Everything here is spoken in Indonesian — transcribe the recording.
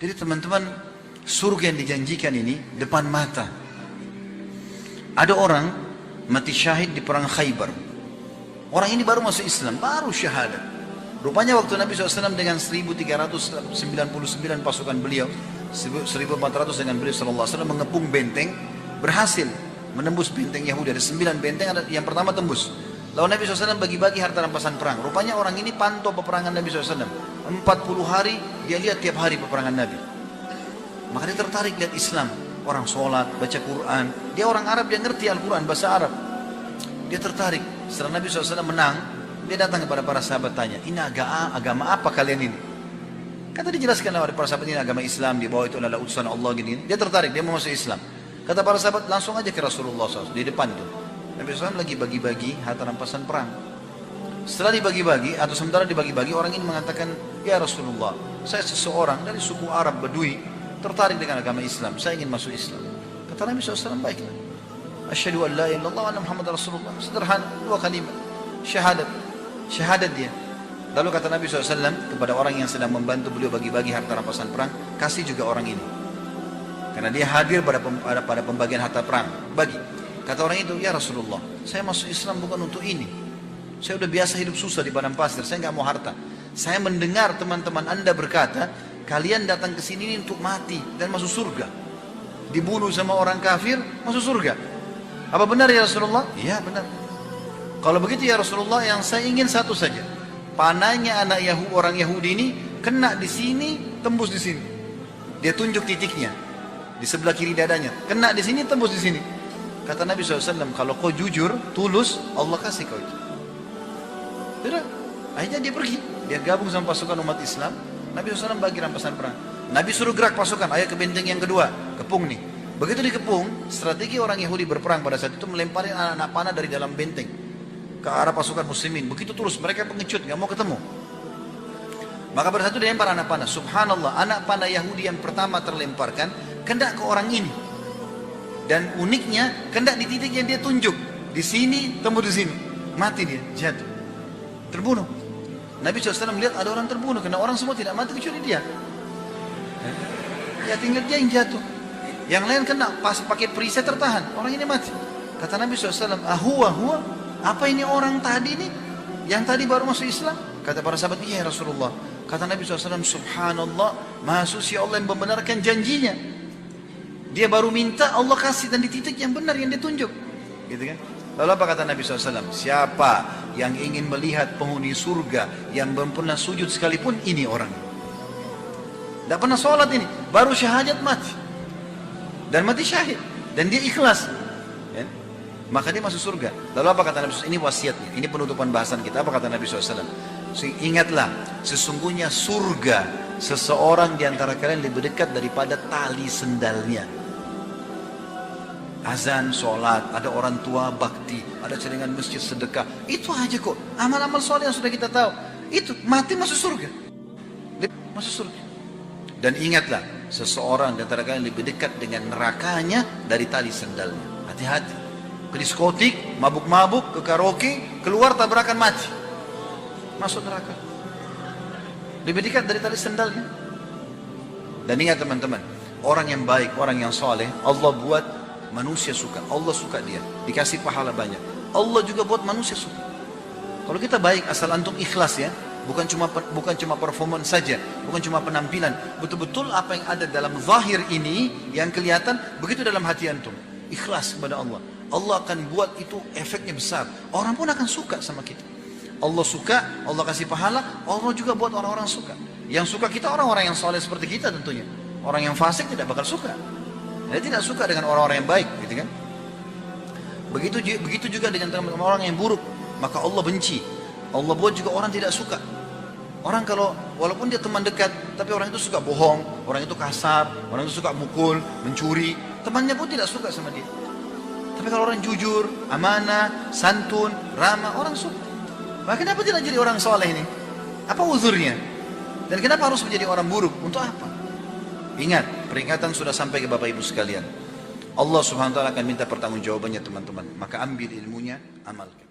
Jadi teman-teman, surga yang dijanjikan ini depan mata. Ada orang mati syahid di perang Khaybar. Orang ini baru masuk Islam, baru syahadat. Rupanya waktu Nabi SAW dengan 1399 pasukan beliau, 1400 dengan beliau SAW mengepung benteng, berhasil menembus benteng Yahudi. Ada 9 benteng, ada yang pertama tembus. Lalu Nabi SAW bagi-bagi harta rampasan perang. Rupanya orang ini pantau peperangan Nabi SAW. 40 hari dia lihat tiap hari peperangan Nabi. Maka dia tertarik lihat Islam. Orang sholat, baca Quran. Dia orang Arab, dia ngerti Al-Quran, bahasa Arab. Dia tertarik. Setelah Nabi SAW menang, dia datang kepada para sahabat tanya, ini agama apa kalian ini? Kata dijelaskan oleh para sahabat, ini agama Islam, di bawah itu adalah utusan Allah gini. Dia tertarik, dia mau masuk Islam. Kata para sahabat, langsung aja ke Rasulullah SAW di depan itu. Nabi SAW lagi bagi-bagi harta rampasan perang. Setelah dibagi-bagi atau sementara dibagi-bagi, orang ini mengatakan, ya Rasulullah, saya seseorang dari suku Arab Badui tertarik dengan agama Islam, saya ingin masuk Islam. Kata Nabi SAW, baiklah. Asyhadu an la ilaha illallah wa anna Muhammad Rasulullah. Sederhana, 2 kalimat. Syahadat dia. Lalu kata Nabi SAW kepada orang yang sedang membantu beliau bagi-bagi harta rampasan perang, kasih juga orang ini. Karena dia hadir pada pembagian harta perang. Bagi. Kata orang itu, ya Rasulullah, saya masuk Islam bukan untuk ini. Saya udah biasa hidup susah di padang pasir, saya nggak mau harta. Saya mendengar teman-teman Anda berkata, kalian datang ke sini untuk mati dan masuk surga. Dibunuh sama orang kafir, masuk surga. Apa benar ya Rasulullah? Iya benar. Kalau begitu ya Rasulullah, yang saya ingin satu saja. Panahnya orang Yahudi ini kena di sini, tembus di sini. Dia tunjuk titiknya di sebelah kiri dadanya. Kena di sini, tembus di sini. Kata Nabi SAW, kalau kau jujur, tulus, Allah kasih kau itu. Tidak. Akhirnya dia pergi. Dia gabung sama pasukan umat Islam. Nabi SAW bagi rampasan perang. Nabi suruh gerak pasukan, ayo ke benteng yang kedua. Kepung nih. Begitu dikepung, strategi orang Yahudi berperang pada saat itu melemparin anak-anak panah dari dalam benteng ke arah pasukan muslimin. Begitu terus, mereka pengecut, nggak mau ketemu. Maka pada saat itu dilempar anak panah. Subhanallah, anak panah Yahudi yang pertama terlemparkan kena ke orang ini. Dan uniknya, kena di titik yang dia tunjuk. Di sini, tembus di sini. Mati dia, jatuh. Terbunuh. Nabi SAW melihat ada orang terbunuh, karena orang semua tidak mati kecuali dia. Ya tinggal dia yang jatuh. Yang lain kena, pas pakai perisai tertahan. Orang ini mati. Kata Nabi SAW, huwa, apa ini orang tadi ini? Yang tadi baru masuk Islam? Kata para sahabat, iya Rasulullah. Kata Nabi SAW, subhanallah, maha suci Allah yang membenarkan janjinya. Dia baru minta, Allah kasih, dan di titik yang benar yang ditunjuk. Gitu kan? Lalu apa kata Nabi SAW? Siapa yang ingin melihat penghuni surga yang belum pernah sujud sekalipun, ini orang. Tidak pernah sholat ini, baru syahadat mati. Dan mati syahid. Dan dia ikhlas. Ya? Maka dia masuk surga. Lalu apa kata Nabi SAW? Ini wasiatnya, ini penutupan bahasan kita. Apa kata Nabi SAW? Ingatlah, sesungguhnya surga seseorang di antara kalian lebih dekat daripada tali sendalnya. Azan, sholat, ada orang tua bakti, ada jaringan masjid sedekah. Itu aja kok. Amal-amal soleh yang sudah kita tahu. Itu mati masuk surga. Masuk surga. Dan ingatlah, seseorang di antara kalian lebih dekat dengan nerakanya dari tali sendalnya. Hati-hati. Ke diskotik, mabuk-mabuk, ke karaoke, keluar tabrakan mati. Masuk neraka. Lebih dekat dari tali sendalnya. Dan ingat teman-teman, orang yang baik, orang yang soleh, Allah buat manusia suka. Allah suka dia. Dikasih pahala banyak. Allah juga buat manusia suka. Kalau kita baik, asal antum ikhlas ya. Bukan cuma performance saja, bukan cuma penampilan. Betul-betul apa yang ada dalam zahir ini yang kelihatan, begitu dalam hati antum. Ikhlas kepada Allah. Allah akan buat itu efeknya besar. Orang pun akan suka sama kita. Allah suka, Allah kasih pahala, Allah juga buat orang-orang suka. Yang suka kita orang-orang yang soleh seperti kita tentunya. Orang yang fasik tidak bakal suka. Dia tidak suka dengan orang-orang yang baik, gitu kan? Begitu juga dengan orang yang buruk, maka Allah benci. Allah buat juga orang tidak suka. Orang kalau walaupun dia teman dekat, tapi orang itu suka bohong, orang itu kasar, orang itu suka mukul, mencuri, temannya pun tidak suka sama dia. Tapi kalau orang jujur, amanah, santun, ramah, orang suka. Maka kenapa tidak jadi orang soleh ini? Apa uzurnya? Dan kenapa harus menjadi orang buruk? Untuk apa? Ingat, peringatan sudah sampai ke Bapak Ibu sekalian. Allah Subhanahu wa taala akan minta pertanggungjawabannya teman-teman. Maka ambil ilmunya, amalkan.